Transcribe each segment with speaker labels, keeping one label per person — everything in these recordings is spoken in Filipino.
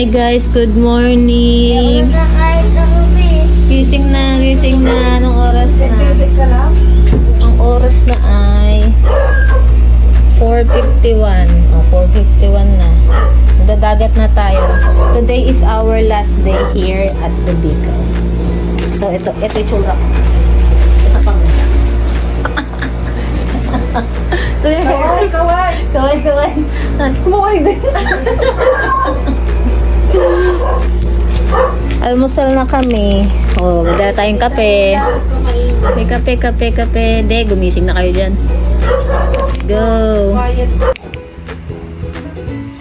Speaker 1: Hi guys, good morning. Gising na, gising na. Anong oras na? Ang oras na ay 4:51. O, 4:51 na. Magdadagat na tayo. Today is our last day here at the Bicol. So, ito yung tsura. Ito pang kawai, kawai. Kawai, kawai. Kawai din. Almusal na kami. Oh, magdala tayong kape. May kape, kape, kape. De, gumising na kayo dyan. Go.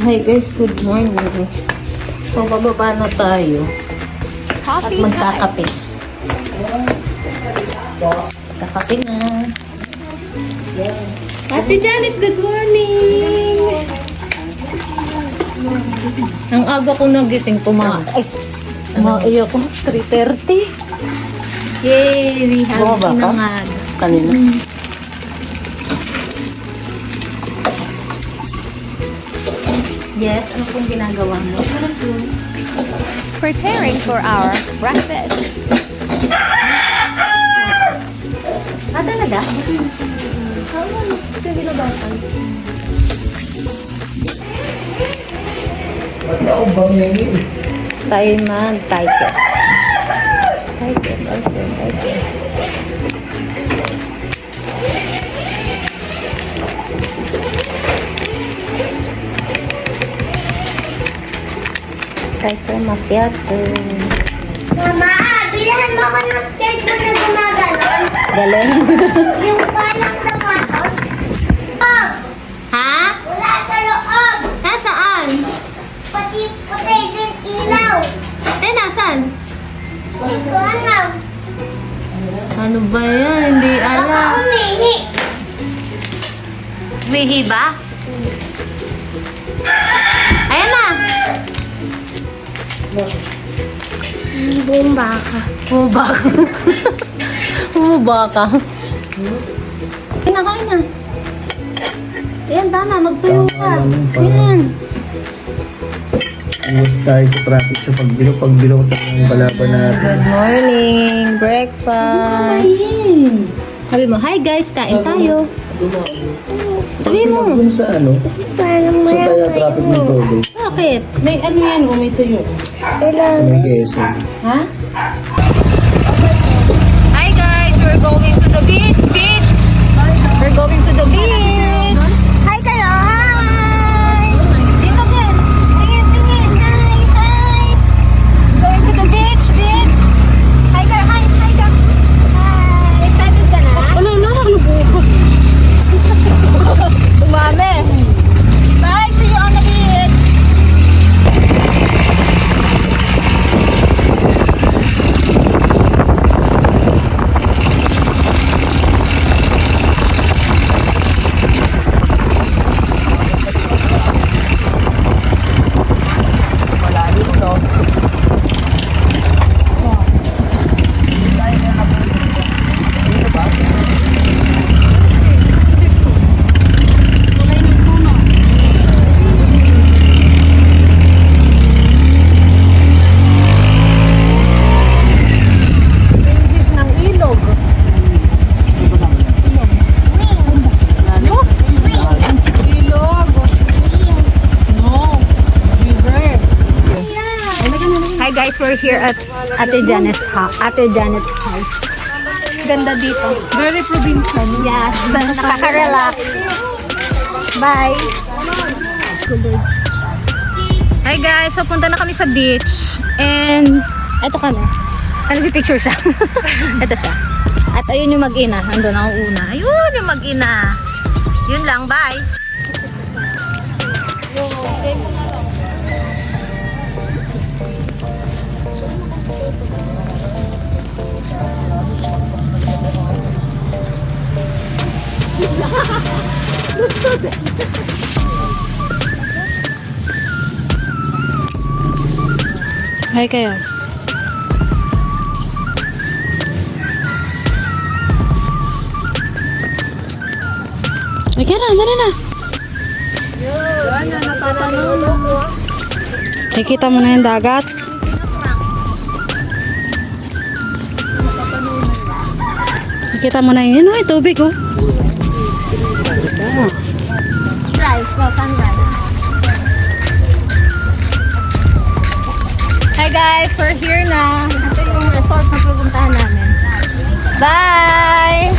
Speaker 1: Hi guys, good morning. So, bababa na tayo. At magkakape. Kakape na. Ate Janet, good morning! Ang aga ko nagising, Ay, ako, 3:30. Yay! We have sinangag.
Speaker 2: Kanina?
Speaker 1: Yes, ano pong ginagawa mo?
Speaker 3: Preparing for our breakfast.
Speaker 1: Ah, talaga? Tayo mag-tiger. Tiger. Tiger macchiato.
Speaker 4: Mama, bilhan mo ako ng skateboard na gumaganon.
Speaker 1: Galing.
Speaker 4: Yung palang sapatos. Oh,
Speaker 1: Ha?
Speaker 4: wala sa loob.
Speaker 1: Nasaan?
Speaker 4: Pati din ilaw.
Speaker 1: Nasaan?
Speaker 4: Ito ano?
Speaker 1: Ano ba yan? Hindi
Speaker 4: Baka
Speaker 1: alam.
Speaker 4: umihi.
Speaker 1: Mihi ba? Ayan na.
Speaker 4: Bumba ka.
Speaker 1: Bumaba ka. Bumaba ka. Kinakain na. Ayan, tama. Magtuyo ka. Ayan.
Speaker 2: Iwas tayo sa traffic sa pagbilo tayo ng balaban natin.
Speaker 1: Good morning. Breakfast. Sabi mo, hi guys, kain tayo. Sabi mo.
Speaker 2: Dun sa ano?
Speaker 4: Parang
Speaker 2: Sa tayo traffic ng todo.
Speaker 1: Bakit? May ano yan, may tuyo.
Speaker 2: Sa may Quezon.
Speaker 1: Ha? Hi guys, we're going to the beach. We're going to the beach. Hi kayo, hi. Dito din. Tingin. Hi. Going to the beach. Hi ka. Hi. Excited ka na? Wala na, nagbukas. Umame. Bye, see you on the beach. Hi guys, we're here at Ate Janet's house. Ganda dito.
Speaker 3: Very provincial.
Speaker 1: Yes, nakaka-relax. Bye. Hi guys, so punta na kami sa beach. And, eto kami. Nag-picture siya. Eto siya. At ayun yung mag-ina. Andun ako una. Ayun yung mag-ina. Yun lang, bye.
Speaker 3: Hi kayo. Ay, kaya na, dali na.
Speaker 1: Yan, natatanong.
Speaker 3: Kikita mo na yung dagat. Kikita mo na yun. Ay, tubig oh.
Speaker 1: Rice, no, sunrise. Hi guys, we're here na. Ito yung resort na pupuntahan namin. Bye!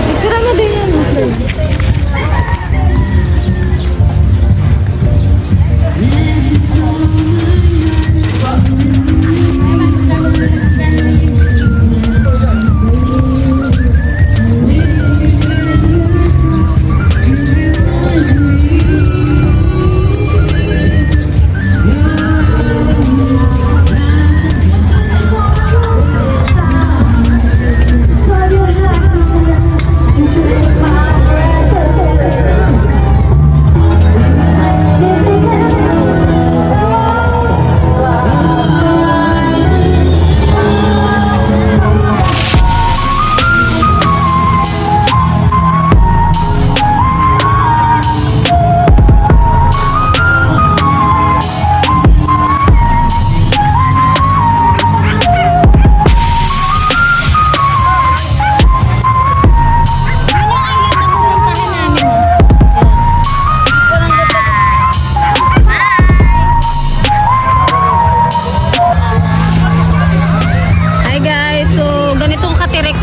Speaker 1: Picture na din yan.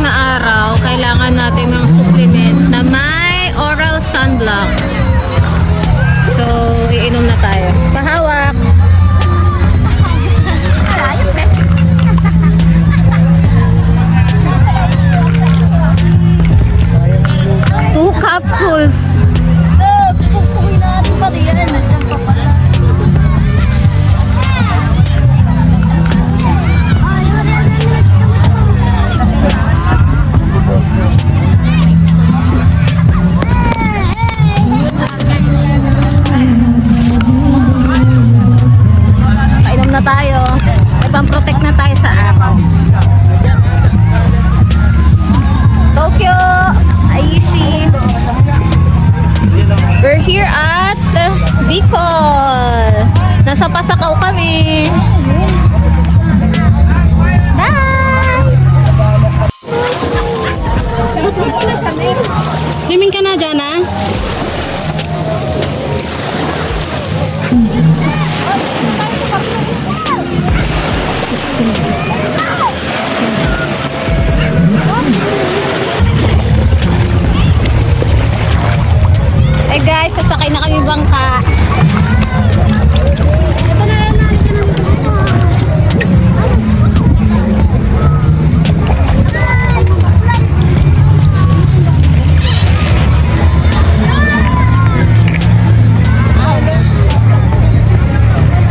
Speaker 1: Na araw, kailangan natin ng supplement na may oral sunblock. So, iinom na tayo. Pahawak! Two capsules. Painom na tayo. Ipang-protect na tayo sa araw. Tokyo, Aichi. We're here at Bicol. Nasa Pasakaw kami. Bye!
Speaker 3: Swimming ka na dyan, ha?
Speaker 1: Hey guys, sasakay na kami bangka.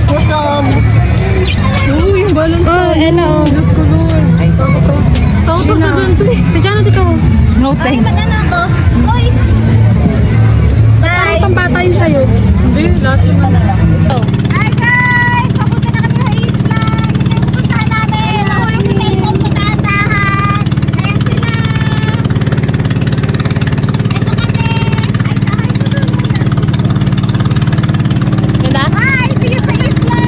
Speaker 1: Pusog.
Speaker 3: Yung balon ko. Oh, hello. Diyos ko, Lord. Tao to sa ganito eh. Tadyan natin ka. No
Speaker 1: Ay,
Speaker 3: thanks.
Speaker 1: magano ako? Oy! Bye!
Speaker 3: Pambata yung sa'yo. Hindi, lahat yung
Speaker 1: Oh. Hi guys! Papunta na kami sa isla. Ito yung pupuntahan namin. Nahulog yung cellphone ko sa andahan. Ayan sila. Ito kami. Ay, hi! See you sa isla.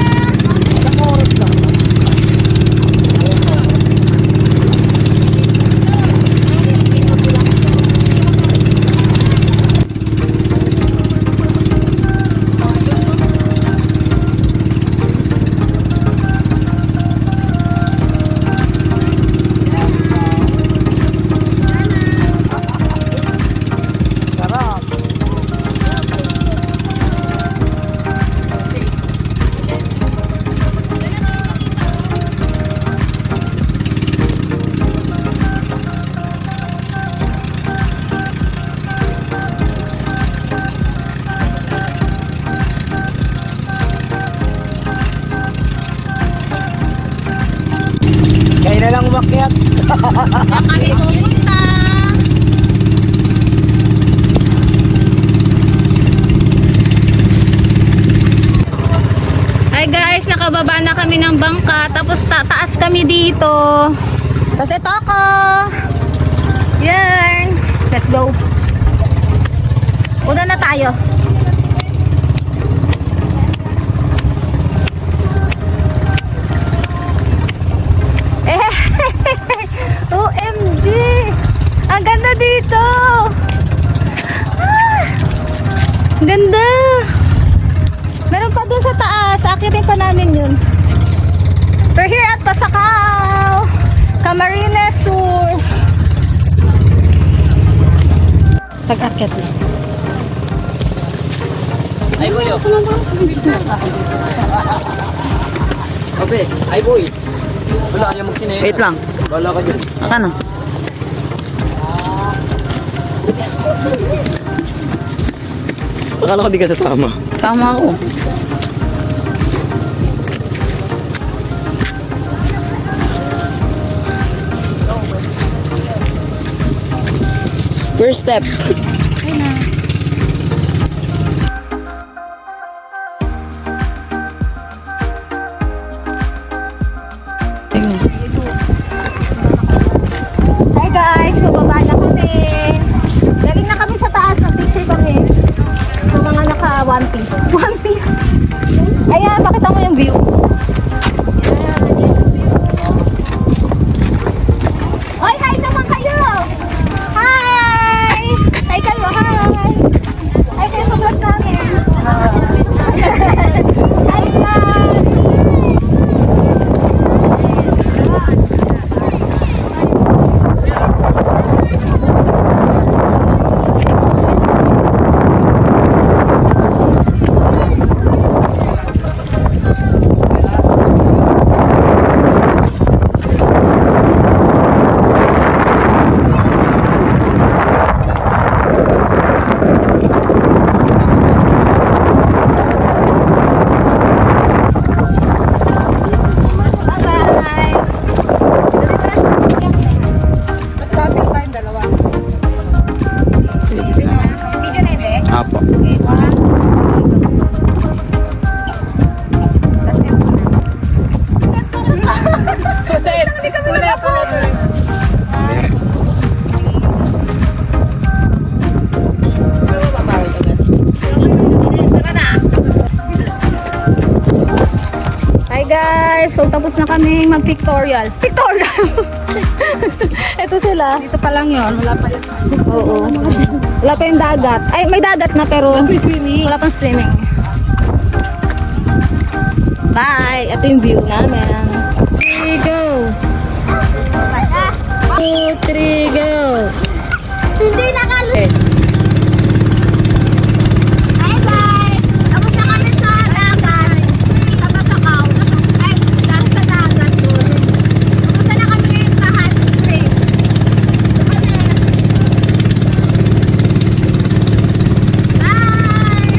Speaker 2: Kaya na lang umakyat.
Speaker 1: Saan kami pupunta? Hi guys, nakababa na kami ng bangka. Tapos taas kami dito. Tapos ito ako. Yan. Let's go. Una na tayo. Ganda! Meron pa dun sa taas. Akitin pa namin yun. We're here at Pasakaw! Camarines Sur! Pag-akit na.
Speaker 5: Ay, boy, oh. Abe, ay, boy. Wala, ayaw magkinayin.
Speaker 6: Wait lang.
Speaker 5: Wala ka dyan.
Speaker 6: Aka na.
Speaker 5: Akala ko di ka sasama.
Speaker 6: Sama ako. First step.
Speaker 1: Hi guys! Bababa na kami. Galing na kami sa taas. Nag-picture kami. Sa mga naka one piece. One piece! Ayan, pakita mo yung view. Oy, hi naman kayo! Hi! Hi kayo, hi! Hi kayo sa vlog namin. Hi guys! Bye-bye! Video na yun eh.
Speaker 6: Apo.
Speaker 1: Okay, one, tas ito na. Hi guys! So tapos na kami mag-pictorial. Pictorial! Ito sila.
Speaker 3: Dito pa lang yun. Wala pa yun.
Speaker 1: Oo. Wala pa yung dagat. Ay, may dagat na pero wala pang swimming. Bye! Ito yung view namin.
Speaker 3: 3, go! 2, 3, go!
Speaker 1: Hindi nakalusin. Hi guys! Tapos na kami sa dagat. Sa Pasakaw. Ay, dahil sa dagat doon. Tapos na kami ngayon sa hot spring. Bye!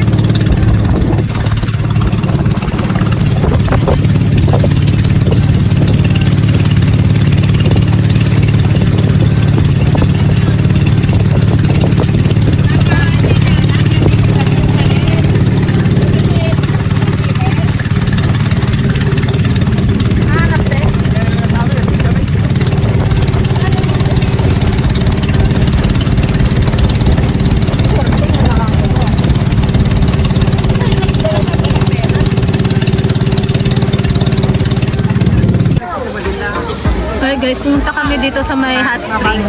Speaker 3: Hi guys, pumunta kami dito sa may hot spring.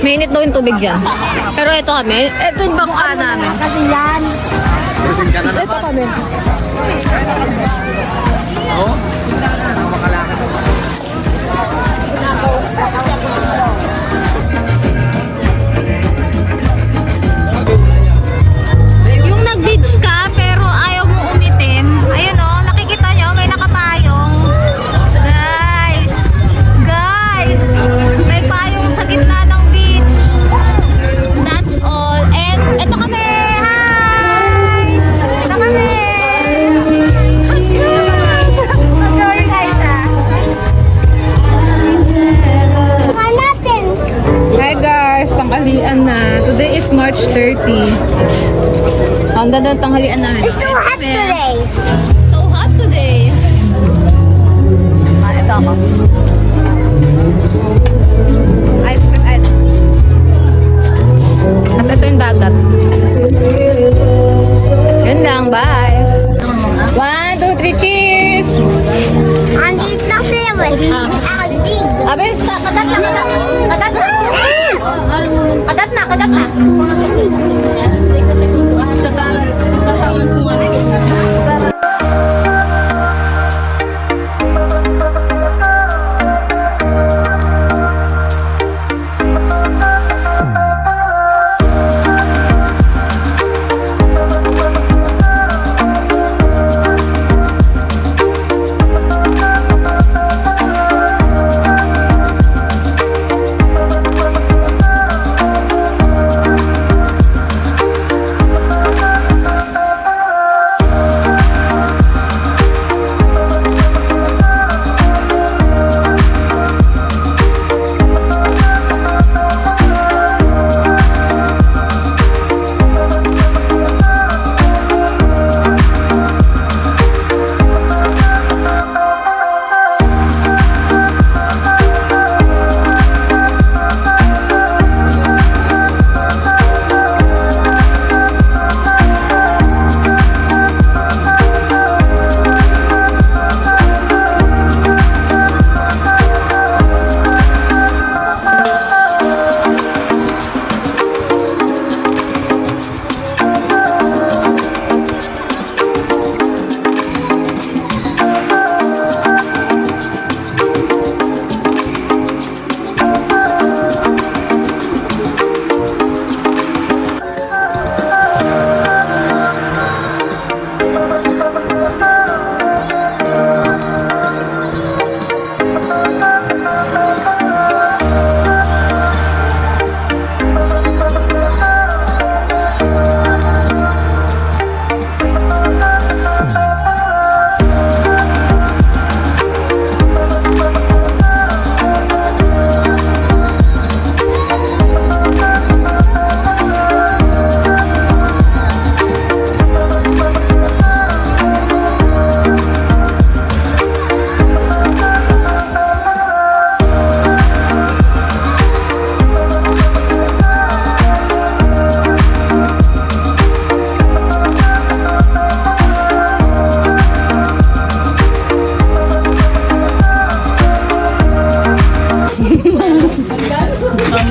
Speaker 1: Mainit daw yung tubig dyan. Pero ito kami.
Speaker 3: Ito yung bangka namin.
Speaker 4: Kasi yan.
Speaker 1: Ito kami. Yung nag-beach ka pero ayaw mo umitim. Ayun o, nakikita nyo, may nakapayong. Guys! Guys! May payong sa gitna ng beach. That's all. And ito kami! Hi! Ito kami! Mag-gawin guys ah.
Speaker 4: Mga natin.
Speaker 3: Hi guys, tanghalian na. Today is March 30.
Speaker 1: Ang ganda ng tanghalian namin.
Speaker 4: It's too hot today.
Speaker 1: So hot today. Ito ako. Ice cream, ice cream. Tapos ito yung dagat. Yun lang, bye. 1, 2, 3, cheers!
Speaker 4: Ang eat ng flavor. Ang big.
Speaker 1: Abe, kagat na, kagat na. Kagat na. Kagat na, kagat na.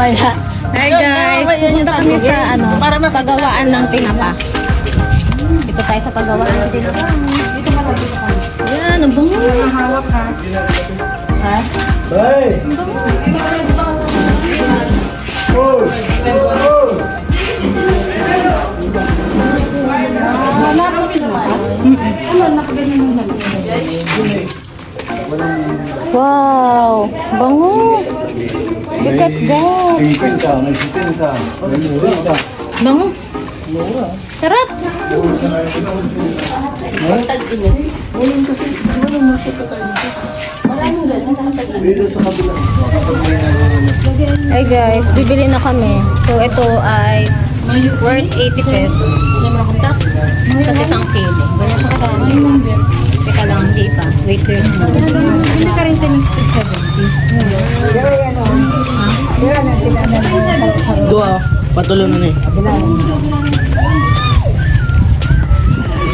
Speaker 1: Mamaya. Hi guys, pupunta kami sa paggawaan ng tinapa. Dito tayo sa paggawaan ng tinapa. Yan, ang bango.
Speaker 3: Hawak ha. Ha?
Speaker 2: Hey! Oh! Oh!
Speaker 1: Wow, bango. Look at that.
Speaker 2: Sipin ka, may sipin ka. May mura ka.
Speaker 1: Bango. Sarap.
Speaker 2: Dito sa kabila.
Speaker 1: Hi guys, bibili na kami. So ito ay worth 80 pesos. Kasi isang kilo. Ganyan siya karami. Teka lang, hindi pa. Wait, there's more. Hindi ka rin 70.
Speaker 5: Dua, patuloy na eh.
Speaker 1: Diba,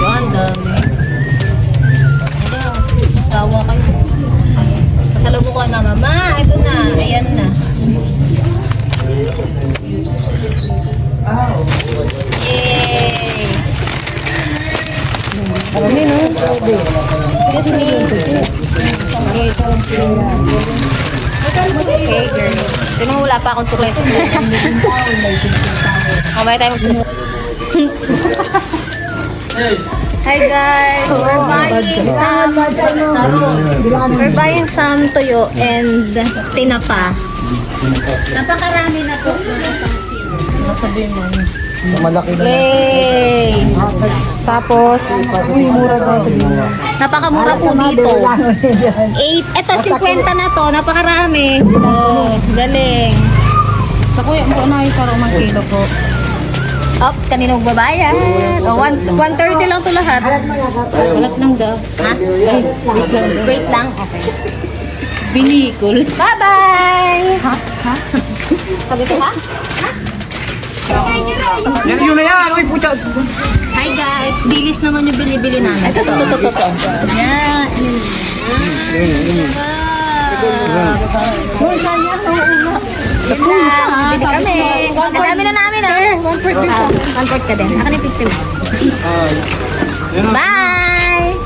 Speaker 1: ang dami. Sawa kayo. Pasalubong ko na, mama. Ito na. Ayan na. Yay! Marami, no? Excuse me. Okay, girl. Sino wala pa akong sukles? Kamay tayo magsusunod. Hi guys! We're buying some tuyo and tinapa. Napakarami na to. Sabihin mo.
Speaker 2: Malaki na.
Speaker 1: Yay!
Speaker 3: Tapos, mura daw sa
Speaker 1: Napakamura po dito. 8. Ito, 50 na to. Napakarami. Oh, galing.
Speaker 3: Sa kuya mo na yung para umang kilo po.
Speaker 1: Ops, kanino magbabayad? Oh, 130 lang to lahat.
Speaker 3: Walat lang daw.
Speaker 1: Ha?
Speaker 3: Ay, wait lang.
Speaker 1: Wait lang. Okay.
Speaker 3: Binikol.
Speaker 1: Bye-bye! Sabi ko, ha?
Speaker 5: Yun na yan! Uy, pucha!
Speaker 1: Hi guys! Bilis naman yung binibili namin. Ito. Yan. Yan lang. Bili kami. Ang dami na namin, ha? 1/4 ka din. Akin yung 50. Bye!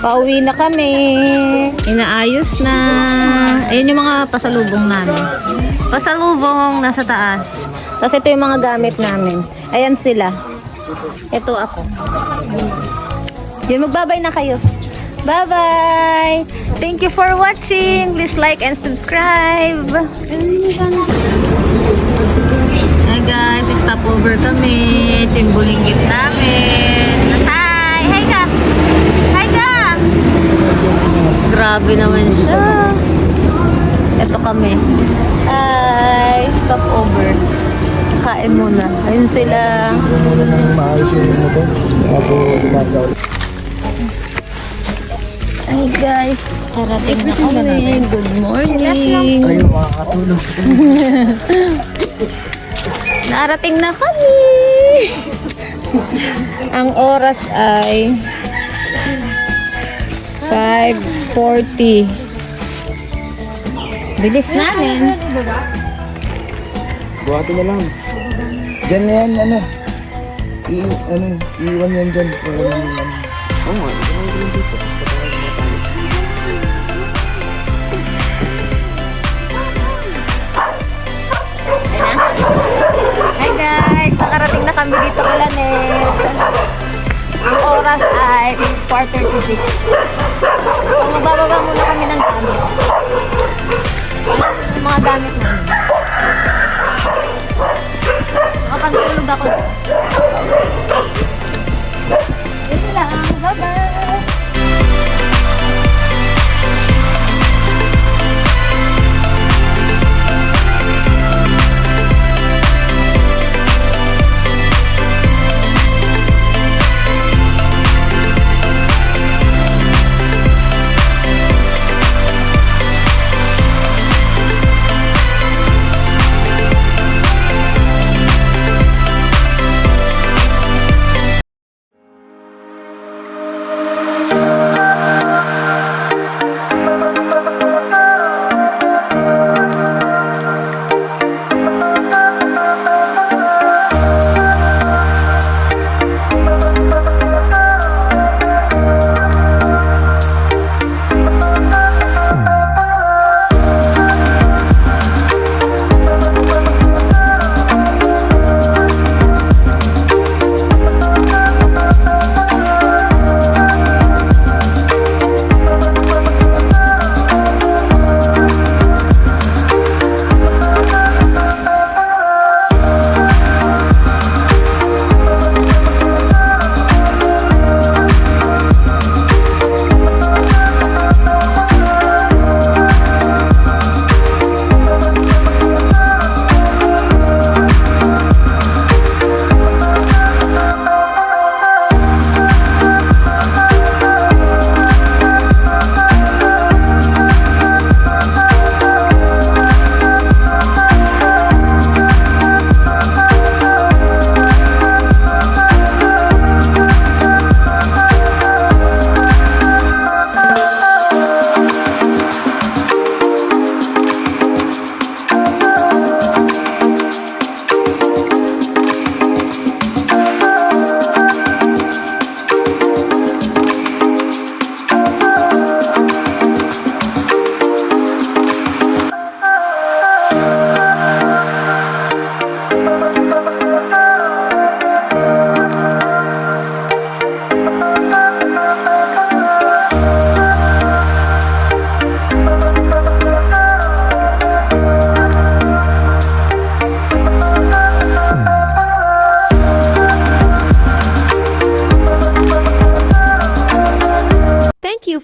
Speaker 1: Pauwi na kami. Inaayos na. Ayun yung mga pasalubong namin. Pasalubong nasa taas. Tapos ito yung mga gamit namin. Ayan sila. Ito ako. Yun, magbabay na kayo. Bye-bye! Thank you for watching. Please like and subscribe. Hi guys, stop over kami. Ito yung bulinggit namin. Hi! Hi ka! Hi ka! Grabe naman siya. Ito kami. Hi! Stop over. Kain muna. Ayun sila.
Speaker 2: Ito muna ng maayos yung motor. Ako lumasa.
Speaker 1: Hi guys, karating na kami. Good morning.
Speaker 2: Kayo makakatulog.
Speaker 1: Narating na kami. Ang oras ay 5:40. Bilis namin.
Speaker 2: Buhati na lang. Diyan na yan, ano. Iiwan yan dyan.
Speaker 1: Hi guys, nakarating na kami dito kay Lanet. Ang oras ay 4:36. So magbababa muna kami ng gamit. Yung mga gamit namin. Makapagtulog ako. Yun lang. Bye-bye.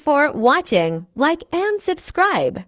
Speaker 6: for watching. Like and subscribe.